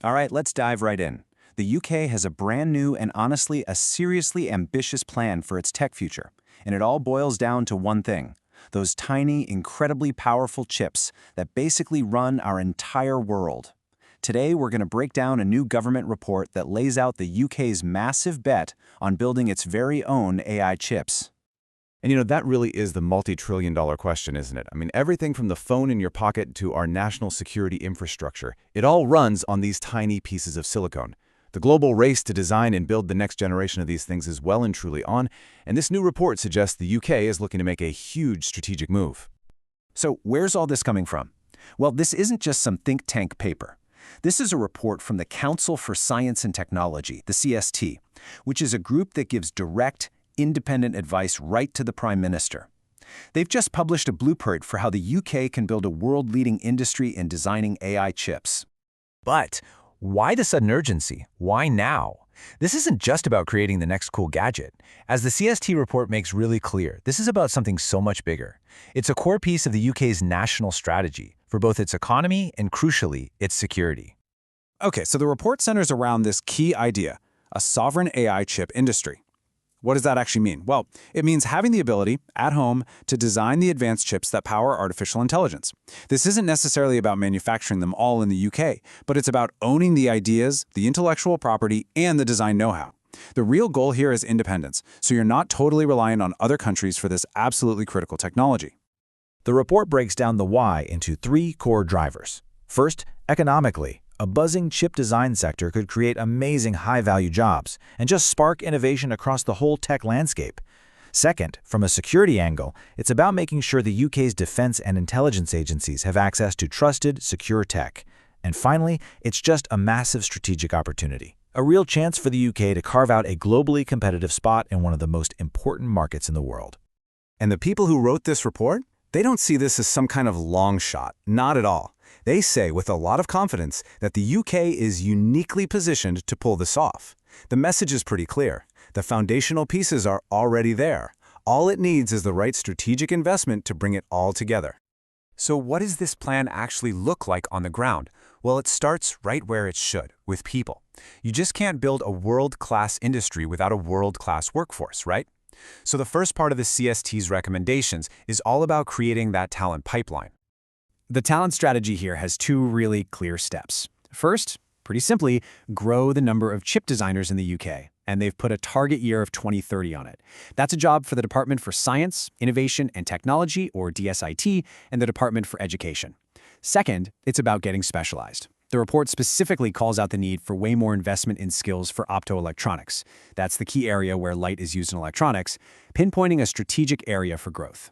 All right, let's dive right in. The UK has a brand new and honestly a seriously ambitious plan for its tech future. And it all boils down to one thing: those tiny, incredibly powerful chips that basically run our entire world. Today, we're going to break down a new government report that lays out the UK's massive bet on building its very own AI chips. And that really is the multi-trillion-dollar question, isn't it? I mean, everything from the phone in your pocket to our national security infrastructure, it all runs on these tiny pieces of silicon. The global race to design and build the next generation of these things is well and truly on, and this new report suggests the UK is looking to make a huge strategic move. So where's all this coming from? Well, this isn't just some think tank paper. This is a report from the Council for Science and Technology, the CST, which is a group that gives direct, independent advice right to the Prime Minister. They've just published a blueprint for how the UK can build a world-leading industry in designing AI chips. But why the sudden urgency? Why now? This isn't just about creating the next cool gadget. As the CST report makes really clear, this is about something so much bigger. It's a core piece of the UK's national strategy for both its economy and, crucially, its security. Okay, so the report centers around this key idea: a sovereign AI chip industry. What does that actually mean? Well, it means having the ability, at home, to design the advanced chips that power artificial intelligence. This isn't necessarily about manufacturing them all in the UK, but it's about owning the ideas, the intellectual property, and the design know-how. The real goal here is independence, so you're not totally reliant on other countries for this absolutely critical technology. The report breaks down the why into three core drivers. First, economically. A buzzing chip design sector could create amazing high-value jobs and just spark innovation across the whole tech landscape. Second, from a security angle, it's about making sure the UK's defense and intelligence agencies have access to trusted, secure tech. And finally, it's just a massive strategic opportunity, a real chance for the UK to carve out a globally competitive spot in one of the most important markets in the world. And the people who wrote this report, they don't see this as some kind of long shot, not at all. They say with a lot of confidence that the UK is uniquely positioned to pull this off. The message is pretty clear. The foundational pieces are already there. All it needs is the right strategic investment to bring it all together. So what does this plan actually look like on the ground? Well, it starts right where it should, with people. You just can't build a world-class industry without a world-class workforce, right? So the first part of the CST's recommendations is all about creating that talent pipeline. The talent strategy here has two really clear steps. First, pretty simply, grow the number of chip designers in the UK, and they've put a target year of 2030 on it. That's a job for the Department for Science, Innovation and Technology, or DSIT, and the Department for Education. Second, it's about getting specialized. The report specifically calls out the need for way more investment in skills for optoelectronics. That's the key area where light is used in electronics, pinpointing a strategic area for growth.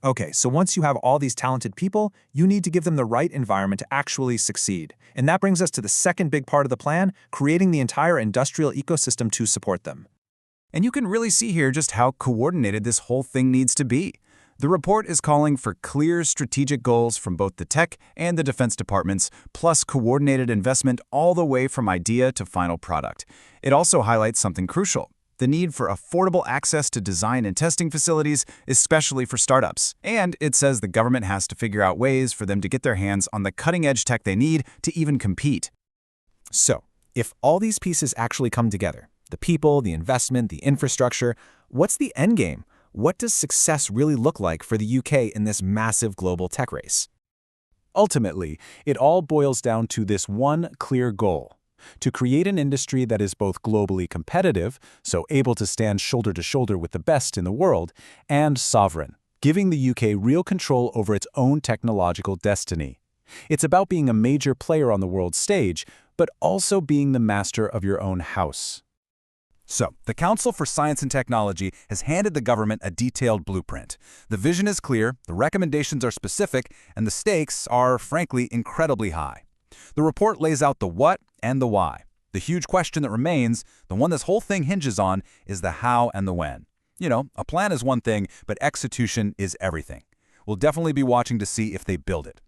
Okay, so once you have all these talented people, you need to give them the right environment to actually succeed. And that brings us to the second big part of the plan, creating the entire industrial ecosystem to support them. And you can really see here just how coordinated this whole thing needs to be. The report is calling for clear strategic goals from both the tech and the defense departments, plus coordinated investment all the way from idea to final product. It also highlights something crucial: the need for affordable access to design and testing facilities, especially for startups. And it says the government has to figure out ways for them to get their hands on the cutting-edge tech they need to even compete. So, if all these pieces actually come together, the people, the investment, the infrastructure, what's the end game? What does success really look like for the UK in this massive global tech race? Ultimately, it all boils down to this one clear goal: to create an industry that is both globally competitive, so able to stand shoulder to shoulder with the best in the world, and sovereign, giving the UK real control over its own technological destiny. It's about being a major player on the world stage, but also being the master of your own house. So, the Council for Science and Technology has handed the government a detailed blueprint. The vision is clear, the recommendations are specific, and the stakes are, frankly, incredibly high. The report lays out the what and the why. The huge question that remains, the one this whole thing hinges on, is the how and the when. A plan is one thing, but execution is everything. We'll definitely be watching to see if they build it.